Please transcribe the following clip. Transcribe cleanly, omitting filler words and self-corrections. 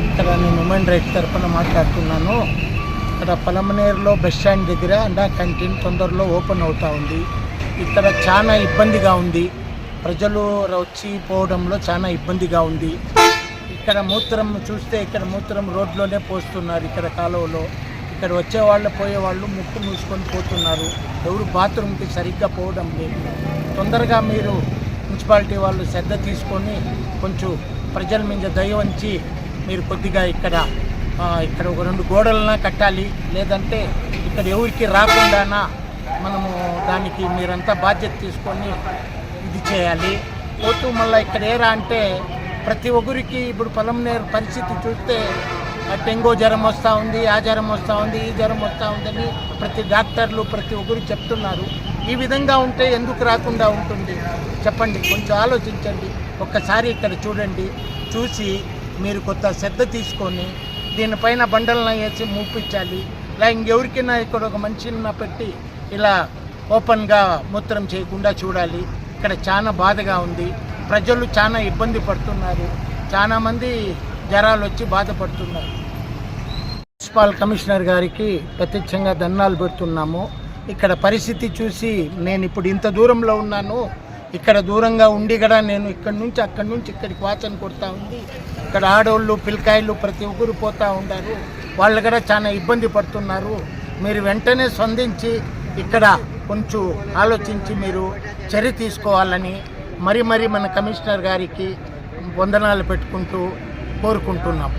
ఇక్కడ నేను women rights తరఫున మాట్లాడుతున్నాను. ఇక్కడ పలమనేరులో బస్ స్టాండ్ దగ్గర అండా క్యాంటీన్ తొందరలో ఓపెన్ అవుతూ ఉంది. ఇక్కడ చాలా ఇబ్బందిగా ఉంది, ప్రజలు వచ్చి పోవడంలో చాలా ఇబ్బందిగా ఉంది. ఇక్కడ మూత్రం చూస్తే ఇక్కడ మూత్రం రోడ్లోనే పోస్తున్నారు. ఇక్కడ కాలువలో ఇక్కడ వచ్చేవాళ్ళు పోయేవాళ్ళు ముక్కు మూసుకొని పోతున్నారు. ఎవరు బాత్రూమ్కి సరిగ్గా పోవడం లేదు. తొందరగా మీరు మున్సిపాలిటీ వాళ్ళు శ్రద్ధ తీసుకొని కొంచెం ప్రజల మీద దయ వంచి మీరు కొద్దిగా ఇక్కడ ఒక 2 గోడలన కట్టాలి. లేదంటే ఇక్కడ ఎవరికి రాకుండానా మనము దానికి మీరంతా బాధ్యత తీసుకొని ఇది చేయాలి. పోతూ మళ్ళీ ఇక్కడ ఏరా అంటే ప్రతి ఒక్కరికి ఇప్పుడు పలమనేరు పరిస్థితి చూస్తే డెంగూ జ్వరం వస్తూ ఉంది, ఆ జ్వరం వస్తూ ఉంది, ఈ జ్వరం వస్తూ ఉందని ప్రతి డాక్టర్లు ప్రతి ఒక్కరు చెప్తున్నారు. ఈ విధంగా ఉంటే ఎందుకు రాకుండా ఉంటుంది చెప్పండి? కొంచెం ఆలోచించండి. ఒక్కసారి ఇక్కడ చూడండి, చూసి మీరు కొత్త శ్రద్ధ తీసుకొని దీనిపైన బండలను వేసి మూపించాలి. ఇలా ఇంకెవరికైనా ఇక్కడ ఒక మనిషిని పెట్టి ఇలా ఓపెన్గా మూత్రం చేయకుండా చూడాలి. ఇక్కడ చాలా బాధగా ఉంది, ప్రజలు చాలా ఇబ్బంది పడుతున్నారు, చాలామంది జ్వరాలు వచ్చి బాధపడుతున్నారు. మున్సిపల్ కమిషనర్ గారికి ప్రత్యక్షంగా ధన్యవాదాలు పెడుతున్నాము. ఇక్కడ పరిస్థితి చూసి నేను ఇప్పుడు ఇంత దూరంలో ఉన్నాను. ఇక్కడ దూరంగా ఉండి కూడా నేను అక్కడి నుంచి ఇక్కడికి వాచన కొడతా ఉంది. ఇక్కడ ఆడవాళ్ళు పిల్లకాయలు ప్రతి ఒక్కరు పోతూ ఉన్నారు. వాళ్ళు కూడా చాలా ఇబ్బంది పడుతున్నారు. మీరు వెంటనే స్పందించి ఇక్కడ కొంచెం ఆలోచించి మీరు చర్య తీసుకోవాలని మరి మన కమిషనర్ గారికి వందనాలు పెట్టుకుంటూ కోరుకుంటున్నాం.